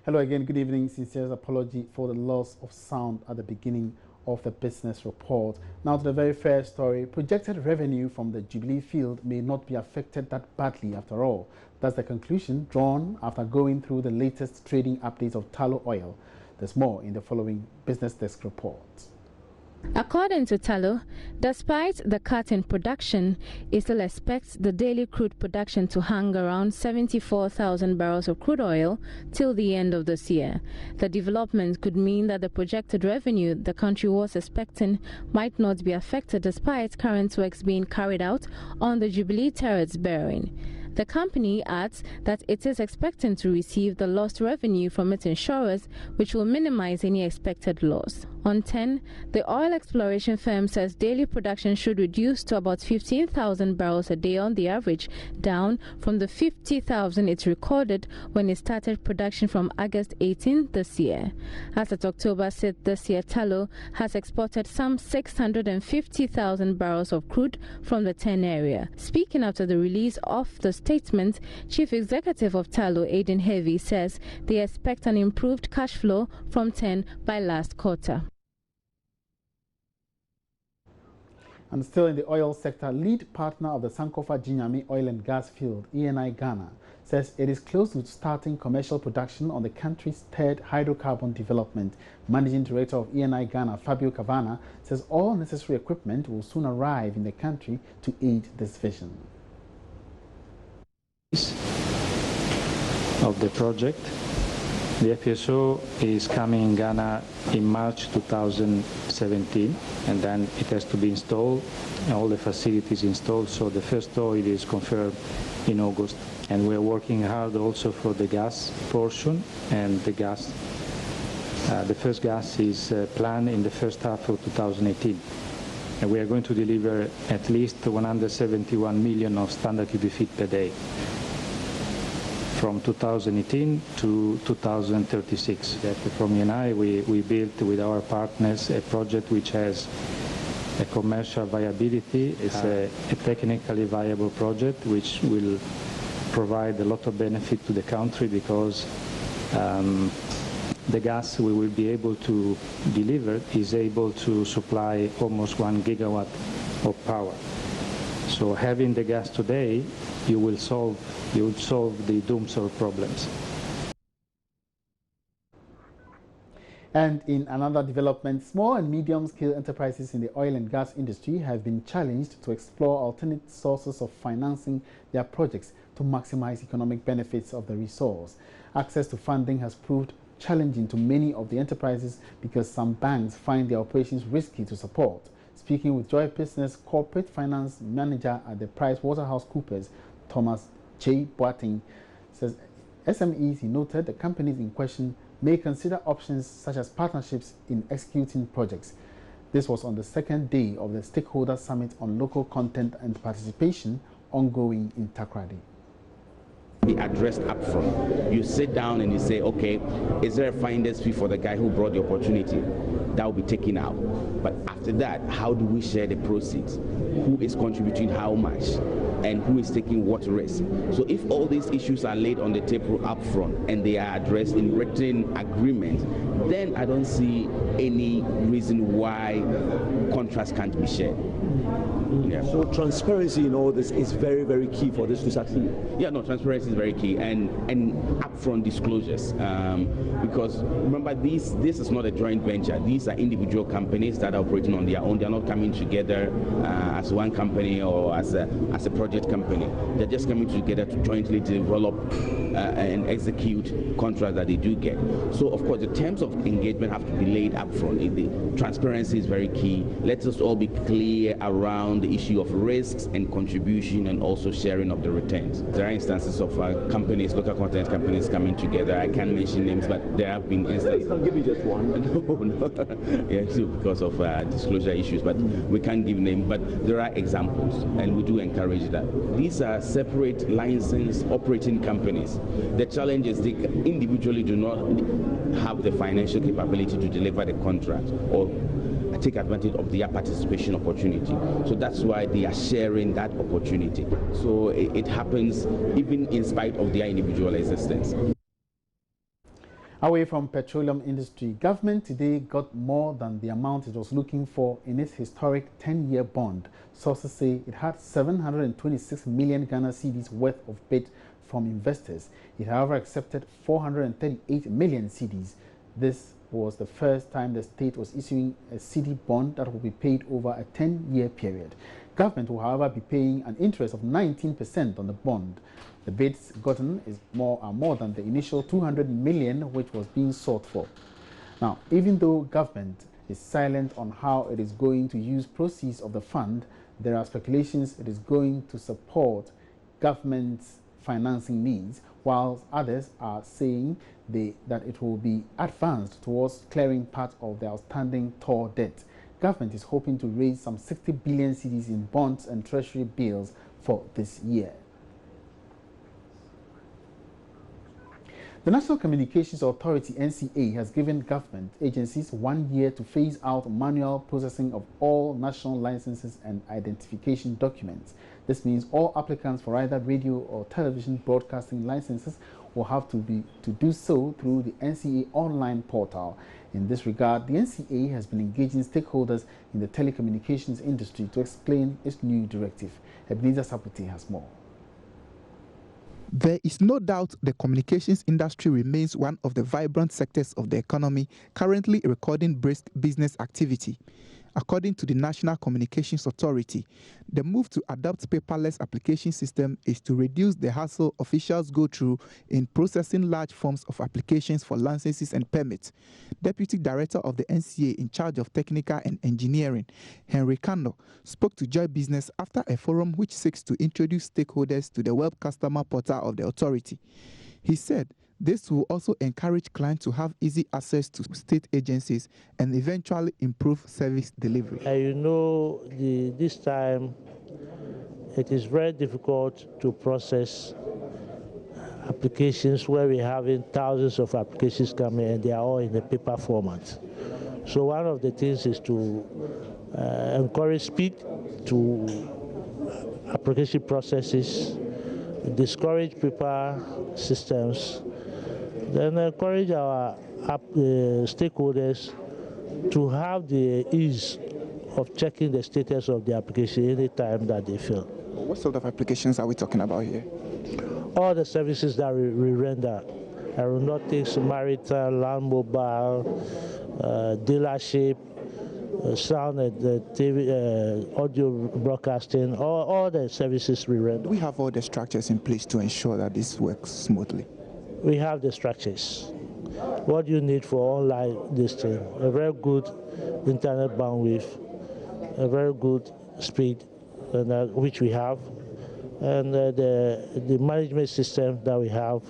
Hello again, good evening. Sincere apology for the loss of sound at the beginning of the business report. Now to the very first story. Projected revenue from the Jubilee field may not be affected that badly after all. That's the conclusion drawn after going through the latest trading updates of Tullow Oil. There's more in the following Business Desk report. According to Tullow, despite the cut in production, it still expects the daily crude production to hang around 74,000 barrels of crude oil till the end of this year. The development could mean that the projected revenue the country was expecting might not be affected despite current works being carried out on the Jubilee turrets bearing. The company adds that it is expecting to receive the lost revenue from its insurers, which will minimize any expected loss. On 10, the oil exploration firm says daily production should reduce to about 15,000 barrels a day on the average, down from the 50,000 it recorded when it started production from August 18 this year. As at October 6 this year, Tullow has exported some 650,000 barrels of crude from the 10 area. Speaking after the release of the statement, Chief Executive of Tullow, Aidan Heavy, says they expect an improved cash flow from 10 by last quarter. And still in the oil sector, lead partner of the Sankofa Ginyame oil and gas field, ENI Ghana, says it is close to starting commercial production on the country's third hydrocarbon development. Managing Director of ENI Ghana, Fabio Cavana, says all necessary equipment will soon arrive in the country to aid this vision. Of the project, the FPSO is coming in Ghana in March 2017, and then it has to be installed, and all the facilities installed, so the first oil is confirmed in August. And we're working hard also for the gas portion, and the gas, the first gas is planned in the first half of 2018. And we are going to deliver at least 171 million of standard cubic feet per day from 2018 to 2036. That from ENI, we built with our partners a project which has a commercial viability. It's a technically viable project which will provide a lot of benefit to the country because the gas we will be able to deliver is able to supply almost 1 gigawatt of power. So having the gas today, you would solve the doomsday problems. And in another development, small and medium-scale enterprises in the oil and gas industry have been challenged to explore alternate sources of financing their projects to maximize economic benefits of the resource. Access to funding has proved challenging to many of the enterprises because some banks find their operations risky to support. Speaking with Joy Business Corporate Finance Manager at the PricewaterhouseCoopers, Thomas J. Boateng, says SMEs, he noted, the companies in question may consider options such as partnerships in executing projects. This was on the second day of the Stakeholder Summit on Local Content and Participation ongoing in Takoradi. Be addressed up front. You sit down and you say, okay, is there a finder's fee for the guy who brought the opportunity? That will be taken out. But after that, how do we share the proceeds? Who is contributing how much? And who is taking what risk? So if all these issues are laid on the table up front and they are addressed in written agreement, then I don't see any reason why contracts can't be shared. Yeah. So transparency in all this is very, very key for this to succeed. Yeah, no, transparency is very key, and upfront disclosures. Because remember, this is not a joint venture. These are individual companies that are operating on their own. They are not coming together as one company or as a project company. They're just coming together to jointly develop and execute contracts that they do get. So, of course, the terms of engagement have to be laid upfront. The transparency is very key. Let us all be clear around the issue of risks and contribution and also sharing of the returns. There are instances of companies, local content companies coming together. I can't mention names, but there have been instances. You can't give me just one. No. Yeah, so because of disclosure issues, but we can't give names. But there are examples, and we do encourage that. These are separate licensed operating companies. The challenge is they individually do not have the financial capability to deliver the contract or take advantage of their participation opportunity. So that's why they are sharing that opportunity. So it happens even in spite of their individual existence. Away from petroleum industry, government today got more than the amount it was looking for in its historic 10-year bond. Sources say it had 726 million Ghana cedis worth of bid from investors. It, however, accepted 438 million cedis. This was the first time the state was issuing a cedi bond that will be paid over a 10-year period. Government will, however, be paying an interest of 19% on the bond. The bids gotten are more than the initial 200 million which was being sought for. Now, even though government is silent on how it is going to use proceeds of the fund, there are speculations it is going to support government's financing needs, while others are saying that it will be advanced towards clearing part of the outstanding TOR debt. Government is hoping to raise some 60 billion cedis in bonds and treasury bills for this year. The National Communications Authority, NCA, has given government agencies 1 year to phase out manual processing of all national licenses and identification documents. This means all applicants for either radio or television broadcasting licenses will have to do so through the NCA online portal. In this regard, the NCA has been engaging stakeholders in the telecommunications industry to explain its new directive. Ebenezer Saputi has more. There is no doubt the communications industry remains one of the vibrant sectors of the economy, currently recording brisk business activity. According to the National Communications Authority, the move to adopt paperless application system is to reduce the hassle officials go through in processing large forms of applications for licenses and permits. Deputy Director of the NCA in charge of technical and engineering, Henry Kando, spoke to Joy Business after a forum which seeks to introduce stakeholders to the web customer portal of the authority. He said this will also encourage clients to have easy access to state agencies and eventually improve service delivery. This time it is very difficult to process applications where we're having thousands of applications coming and they are all in the paper format. So one of the things is to encourage speed to application processes, discourage paper systems, then encourage our stakeholders to have the ease of checking the status of the application any time that they feel. What sort of applications are we talking about here? All the services that we render: aeronautics, maritime, land mobile, dealership, sound and TV, audio broadcasting, all the services we render. Do we have all the structures in place to ensure that this works smoothly? We have the structures. What you need for online this thing: a very good internet bandwidth, a very good speed, and which we have, and the management system that we have.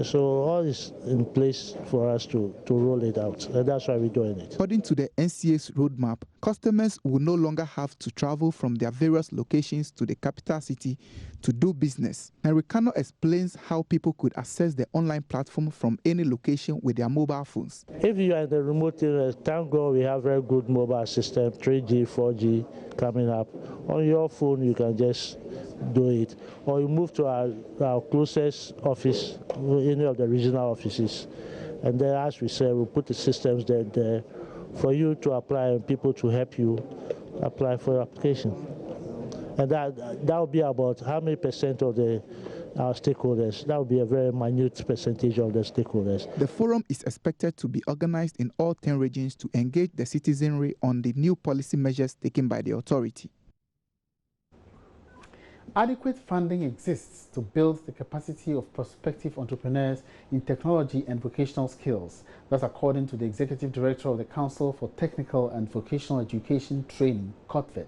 So all is in place for us to roll it out, and that's why we're doing it. According to the NCA's roadmap, customers will no longer have to travel from their various locations to the capital city to do business. Henry Kano explains how people could access the online platform from any location with their mobile phones. If you are in the remote areas, thank God we have very good mobile system, 3G, 4G coming up. On your phone, you can just do it, or you move to our closest office, any of the regional offices, and then, as we said, we'll put the systems there for you to apply and people to help you apply for your application. And that will be about how many percent of our stakeholders. That will be a very minute percentage of the stakeholders. The forum is expected to be organized in all 10 regions to engage the citizenry on the new policy measures taken by the authority. Adequate funding exists to build the capacity of prospective entrepreneurs in technology and vocational skills. That's according to the Executive Director of the Council for Technical and Vocational Education Training, COTVET.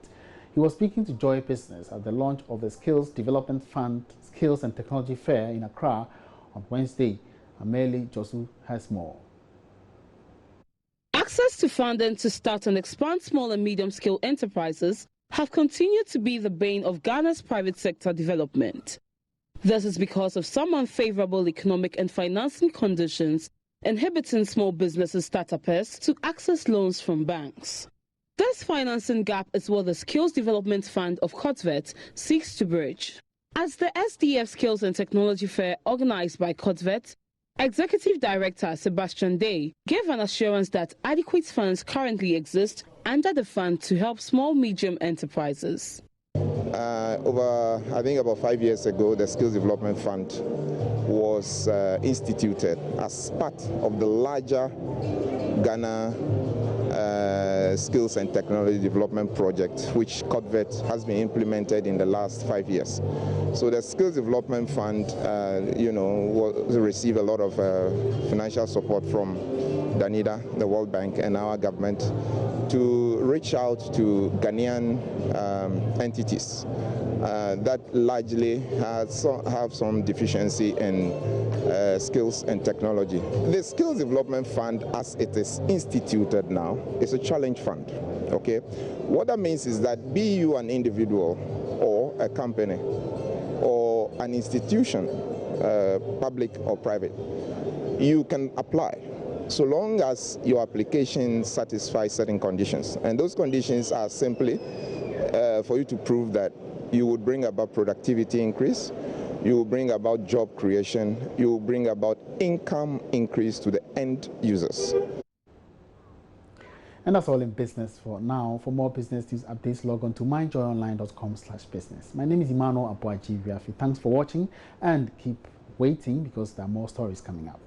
He was speaking to Joy Business at the launch of the Skills Development Fund Skills and Technology Fair in Accra on Wednesday. Ameli Josu has more. Access to funding to start and expand small and medium-scale enterprises have continued to be the bane of Ghana's private sector development. This is because of some unfavorable economic and financing conditions inhibiting small businesses startups to access loans from banks. This financing gap is what the Skills Development Fund of COTVET seeks to bridge. As the SDF Skills and Technology Fair organized by COTVET Executive Director Sebastian Day gave an assurance that adequate funds currently exist under the fund to help small-medium enterprises. I think about 5 years ago, the Skills Development Fund was instituted as part of the larger Ghana Skills and Technology Development Project, which COTVET has been implemented in the last 5 years. So the Skills Development Fund, will receive a lot of financial support from DANIDA, the World Bank, and our government to reach out to Ghanaian entities that largely have some deficiency in skills and technology. The Skills Development Fund, as it is instituted now, is a challenge fund. Okay, what that means is that be you an individual or a company or an institution, public or private, you can apply, so long as your application satisfies certain conditions. And those conditions are simply for you to prove that you would bring about productivity increase, you will bring about job creation, you will bring about income increase to the end users. And that's all in business for now. For more business news updates, log on to myjoyonline.com/business. My name is Emmanuel Abuaji-Viafi. Thanks for watching and keep waiting because there are more stories coming up.